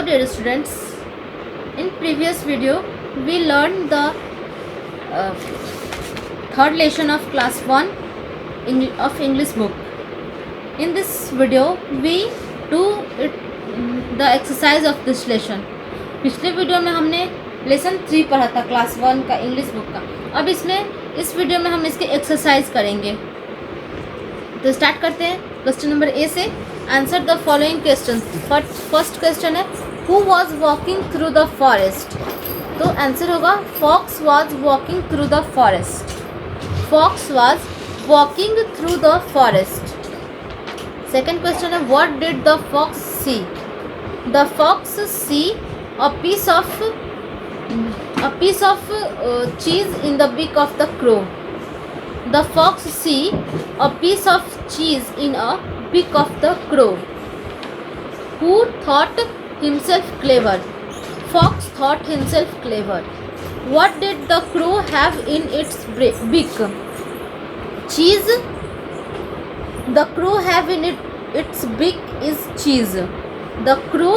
dear students, in previous video we learned the third lesson of class 1 of English book. In this video we do the exercise of this lesson. पिछले video में हमने lesson 3 पढ़ा था class 1 का English book का. अब इस video में हम इसके एक्सरसाइज करेंगे. तो स्टार्ट करते हैं क्वेश्चन नंबर ए से. Answer the following question. First question है who was walking through the forest. तो आंसर होगा fox was walking through the forest. Fox was walking through the forest. Second question है what did the fox see. The fox see a piece of cheese in the beak of the crow. The fox see a piece of cheese in a beak of the crow. Who thought himself clever? Fox thought himself clever. What did the crow have in its beak? Cheese. The crow have in its beak is cheese. The crow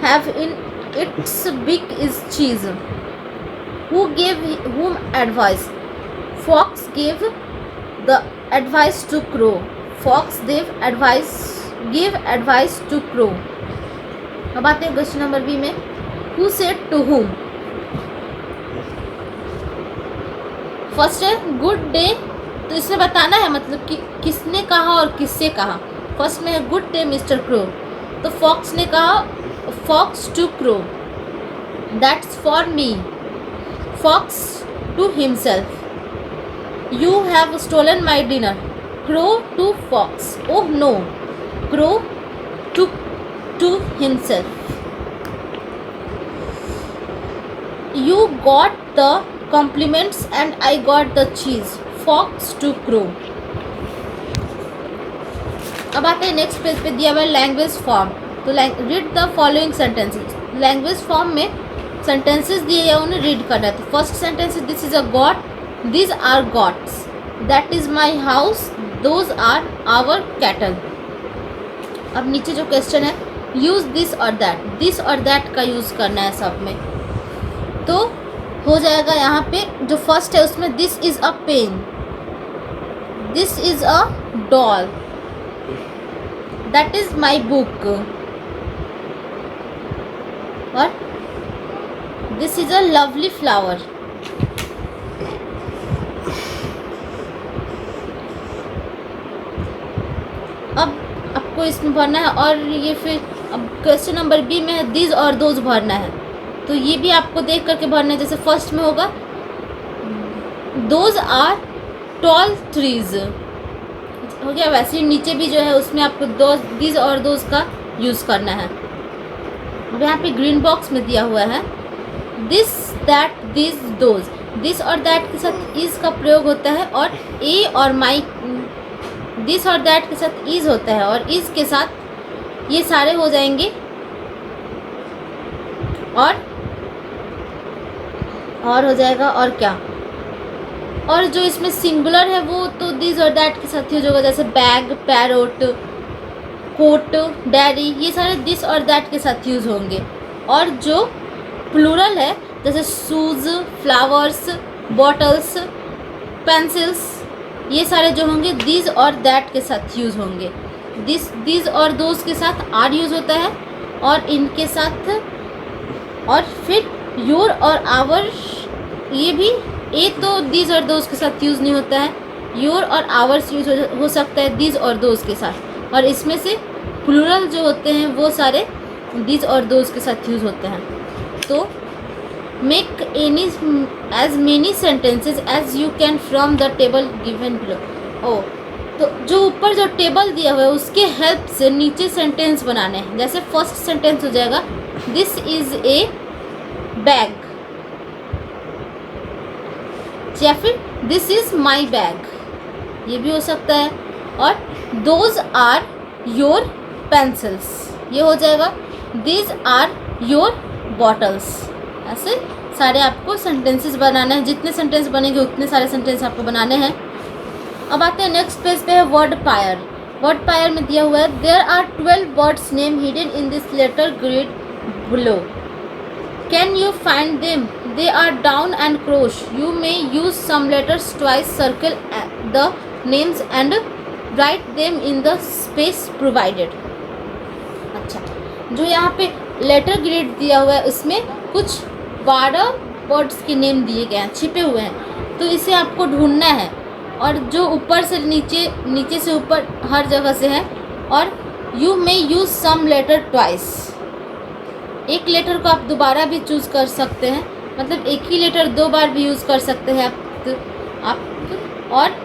have in its beak is cheese. Who gave whom advice? Fox gave the advice to crow. Fox gave advice to crow. अब आते हैं question number B में. Who said to whom? First है good day. तो इसमें बताना है मतलब कि किसने कहा और किससे कहा. फर्स्ट में है गुड डे मिस्टर क्रो. तो फॉक्स ने कहा Fox to crow, that's for me. Fox to himself, you have stolen my dinner. Crow to fox, oh no. Crow to himself, you got the compliments and I got the cheese. Fox to crow. अब आते हैं next page पे दिया हुआ है language form. तो read the following sentences. Language form में sentences दिए या उन्हें रीड करना है. तो first sentence this is a goat, this are goats, that is my house, those are our cattle. अब नीचे जो क्वेश्चन है यूज दिस और दैट का यूज़ करना है सब में. तो हो जाएगा यहाँ पे जो फर्स्ट है उसमें this is a pen, this is a doll, that is my book, और this is a lovely flower. अब आपको इसमें भरना है. और ये फिर अब क्वेश्चन नंबर बी में है दिस और दोज भरना है. तो ये भी आपको देख करके भरना है. जैसे फर्स्ट में होगा दोज आर टॉल ट्रीज हो गया. वैसे ही नीचे भी जो है उसमें आपको दिस और दोज का यूज़ करना है. अब यहाँ पे ग्रीन बॉक्स में दिया हुआ है this that this those. This और दैट के साथ इज का प्रयोग होता है और ए और माई. दिस और दैट के साथ इज होता है और इज के साथ ये सारे हो जाएंगे. और हो जाएगा और क्या. और जो इसमें सिंगुलर है वो तो दिस और दैट के साथ यूज होगा. जैसे बैग, पैरोट, कोट, डैडी, ये सारे दिस और दैट के साथ यूज़ होंगे. और जो प्लूरल है जैसे शूज़, फ्लावर्स, बॉटल्स, पेंसिल्स, ये सारे जो होंगे दिस और दैट के साथ यूज़ होंगे. दिस और दोज के साथ आर यूज़ होता है और इनके साथ. और फिर योर और आवर, ये भी ए तो दिस और दोज के साथ यूज़ नहीं होता है. योर और आवर्स यूज़ हो सकता है दिस और दोज के साथ. और इसमें से प्लूरल जो होते हैं वो सारे दिस और दोज के साथ यूज़ होते हैं. तो make any as many sentences as you can from the table given below. तो जो ऊपर जो टेबल दिया हुआ है उसके हेल्प से नीचे सेंटेंस बनाने हैं. जैसे फर्स्ट सेंटेंस हो जाएगा दिस इज ए बैग, या फिर दिस इज माई बैग, ये भी हो सकता है. और दोज आर योर पेंसिल्स, ये हो जाएगा दिस आर योर बॉटल्स. ऐसे सारे आपको सेंटेंसेस बनाने हैं. जितने सेंटेंस बनेंगे उतने सारे सेंटेंस आपको बनाने हैं. अब आते हैं नेक्स्ट पेज पे है वर्ड पायर. वर्ड पायर में दिया हुआ है there are 12 words name hidden in this letter grade below. Can you find them? They are down and cross. You may use some letters twice. Circle the names and write them in the space provided. अच्छा, जो यहाँ पे letter grade दिया हुआ है उसमें कुछ 12 words के नेम दिए गए हैं, छिपे हुए हैं, तो इसे आपको ढूंढना है। और जो ऊपर से नीचे, नीचे से ऊपर हर जगह से है। और you may use some letter twice, एक लेटर को आप दोबारा भी चूज़ कर सकते हैं, मतलब एक ही लेटर 2 बार भी यूज़ कर सकते हैं आप।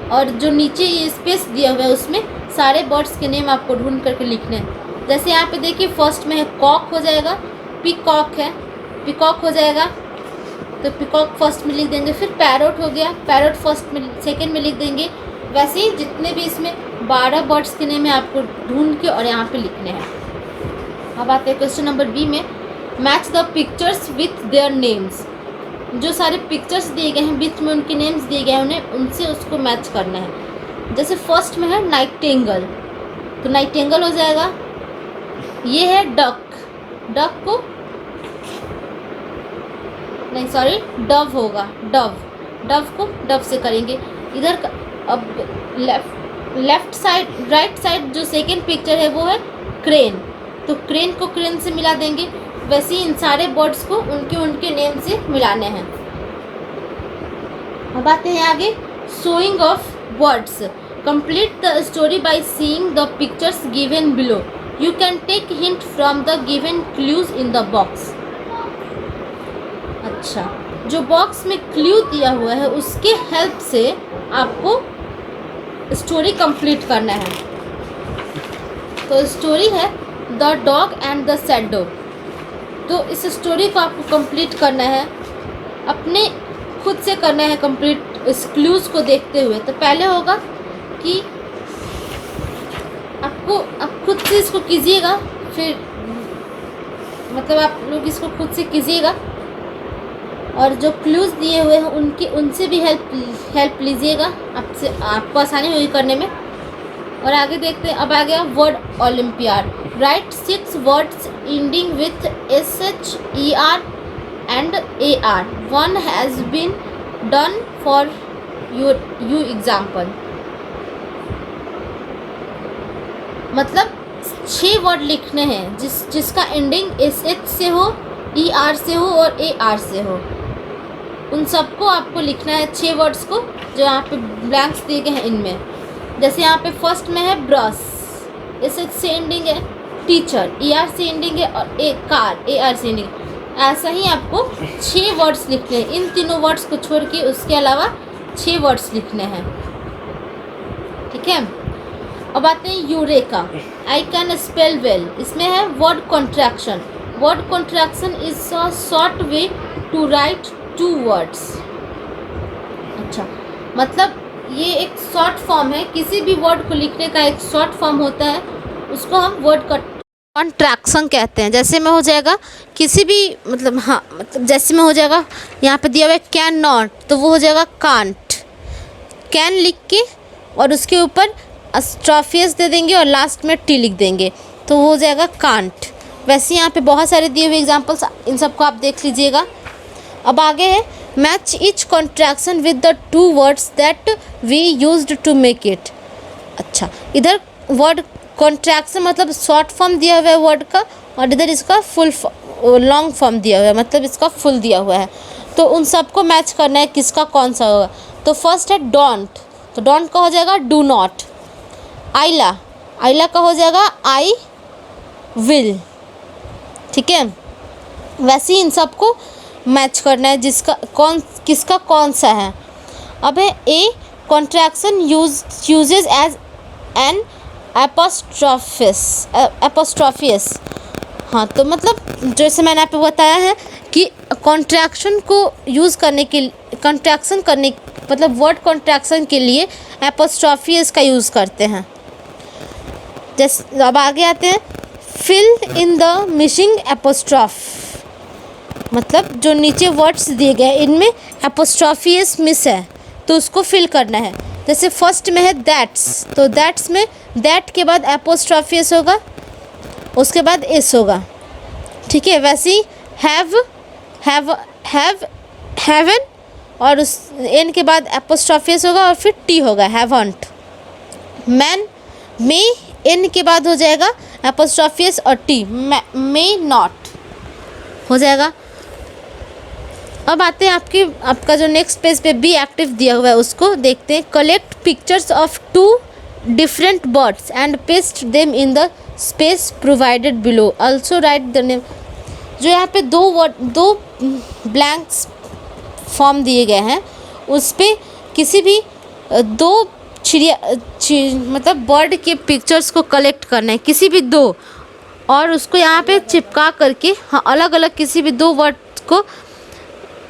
और जो नीचे ये स्पेस दिया हुआ है उसमें सारे बर्ड्स के नेम आपको ढूंढ करके लिखने हैं। जैसे यहाँ पे देखिए फर्स्ट में है कॉक हो जाएगा, पीकॉक है, पीकॉक हो जाएगा तो पीकॉक फर्स्ट में लिख देंगे। फिर पैरोट हो गया, पैरोट फर्स्ट में, सेकेंड में लिख देंगे। वैसे ही जितने भी इसमें 12 बर्ड्स के नेम है आपको ढूंढ के और यहाँ पे लिखने हैं। अब आते हैं क्वेश्चन नंबर बी में, match the pictures with their names. जो सारे पिक्चर्स दिए गए हैं बीच में उनके नेम्स दिए गए हैं, उन्हें उनसे उसको मैच करना है। जैसे फर्स्ट में है नाइटिंगेल, तो नाइटिंगेल हो जाएगा। ये है डक, डक को नहीं सॉरी डव होगा, डव, डव को डव से करेंगे। इधर का अब लेफ्ट साइड, राइट साइड जो सेकेंड पिक्चर है वो है क्रेन, तो क्रेन को क्रेन से मिला देंगे। वैसे ही इन सारे बर्ड्स को उनके उनके नेम से मिलाने हैं। अब आते हैं आगे, showing of words. Complete the story by seeing the pictures given below. You can take hint from the given clues in the box. अच्छा, जो बॉक्स में क्लू दिया हुआ है उसके हेल्प से आपको स्टोरी कंप्लीट करना है। तो स्टोरी है the dog and the sad dog. तो इस स्टोरी को आपको कंप्लीट करना है, अपने खुद से करना है कंप्लीट इस क्लूज़ को देखते हुए। तो पहले होगा कि आप खुद से इसको कीजिएगा, फिर मतलब आप लोग इसको खुद से कीजिएगा और जो क्लूज़ दिए हुए हैं उनसे भी हेल्प लीजिएगा, आपको आसानी होगी करने में। और आगे देखते हैं, अब आ गया word olympiad. Right 6 words ending with SH, ER and AR. One has been done for you example. मतलब 6 वर्ड लिखने हैं जिसका एंडिंग SH से हो, ER से हो और AR से हो। उन सबको आपको लिखना है, 6 वर्ड्स को जो यहाँ पे ब्लैंक्स दिए गए हैं इनमें। जैसे यहाँ पे फर्स्ट में है ब्रश, SH से एंडिंग है, टीचर ER से एंडिंग है और कार AR से एंडिंग। ऐसा ही आपको 6 वर्ड्स लिखने हैं, इन तीनों वर्ड्स को छोड़ के उसके अलावा 6 वर्ड्स लिखने हैं, ठीक है। अब आते हैं eureka, I can spell well. इसमें है word contraction. Word contraction is a short way to write 2 words. अच्छा, मतलब ये एक शॉर्ट फॉर्म है, किसी भी वर्ड को लिखने का एक शॉर्ट फॉर्म होता है, उसको हम वर्ड कॉन्ट्रैक्शन कहते हैं। जैसे में हो जाएगा किसी भी मतलब, हाँ मतलब जैसे में हो जाएगा यहाँ पे दिया हुआ है कैन नॉट, तो वो हो जाएगा कांट। कैन लिख के और उसके ऊपर अस्ट्रॉफियस दे देंगे और लास्ट में टी लिख देंगे, तो वो हो जाएगा कांट। वैसे यहाँ पे बहुत सारे दिए हुए एग्जांपल्स, इन सबको आप देख लीजिएगा। अब आगे है match each contraction with the 2 words that we used to make it. अच्छा, इधर वर्ड कॉन्ट्रैक्शन मतलब शॉर्ट फॉर्म दिया हुआ है वर्ड का, और इधर इसका फुल लॉन्ग फॉर्म दिया हुआ है, मतलब इसका फुल दिया हुआ है। तो उन सबको मैच करना है, किसका कौन सा होगा। तो फर्स्ट है डोंट, तो डोंट का हो जाएगा डू नॉट। आइला, आइला का हो जाएगा आई विल, ठीक है। वैसे ही इन सबको मैच करना है, किसका कौन सा है। अब है ए कॉन्ट्रैक्शन यूजेज एज एन एपोस्ट्रॉफियस। हाँ, तो मतलब जैसे मैंने आपको बताया है कि कॉन्ट्रैक्शन को यूज़ करने के, कॉन्ट्रैक्शन करने मतलब वर्ड कॉन्ट्रैक्शन के लिए एपोस्ट्रॉफियस का यूज़ करते हैं। जैसे अब आगे आते हैं, fill in the missing apostrophe, मतलब जो नीचे वर्ड्स दिए गए इनमें एपोस्ट्रॉफियस मिस है तो उसको फिल करना है। जैसे फर्स्ट में है दैट्स, तो दैट्स में दैट के बाद एपोस्ट्रॉफियस होगा, उसके बाद एस होगा, ठीक है, वैसे ही हैवन और उस एन के बाद एपोस्ट्रोफियस होगा और फिर टी होगा, हैवंट। मैन मे एन के बाद हो जाएगा एपोस्ट्रोफियस और टी, मे नॉट हो जाएगा। अब आते हैं आपका जो नेक्स्ट पेज पे बी एक्टिव दिया हुआ है उसको देखते हैं। Collect pictures of 2 different birds and paste them in the space provided below, also right the name. जो यहाँ पे दो ब्लैंक्स फॉर्म दिए गए हैं, उस पर किसी भी 2 मतलब बर्ड के पिक्चर्स को कलेक्ट करना है, किसी भी 2, और उसको यहाँ पे चिपका करके, हाँ, अलग अलग किसी भी 2 वर्ड को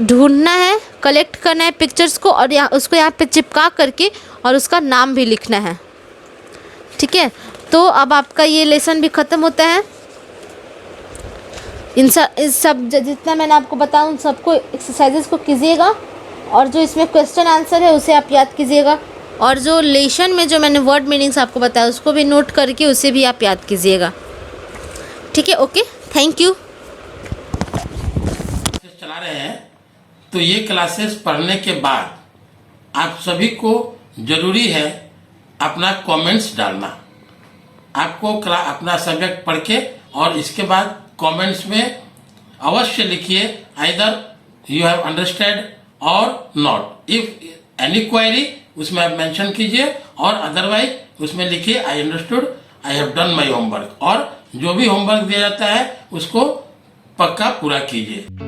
ढूंढना है, कलेक्ट करना है पिक्चर्स को, और उसको यहाँ पे चिपका करके और उसका नाम भी लिखना है। ठीक है, तो अब आपका ये लेसन भी ख़त्म होता है। इस सब जितना मैंने आपको बताया उन सबको एक्सरसाइजेस को कीजिएगा, और जो इसमें क्वेश्चन आंसर है उसे आप याद कीजिएगा, और जो लेसन में जो मैंने वर्ड मीनिंग्स आपको बताया उसको भी नोट करके उसे भी आप याद कीजिएगा। ठीक है, ओके, थैंक यू। चला रहे हैं तो ये क्लासेस पढ़ने के बाद आप सभी को जरूरी है अपना कमेंट्स डालना। आपको अपना सब्जेक्ट पढ़ के और इसके बाद कमेंट्स में अवश्य लिखिए आइदर यू हैव अंडरस्टैंड और नॉट। इफ एनी क्वेरी उसमें आप मेंशन कीजिए, और अदरवाइज उसमें लिखिए I understood, I have done my homework. और जो भी होमवर्क दिया जाता है उसको पक्का पूरा कीजिए।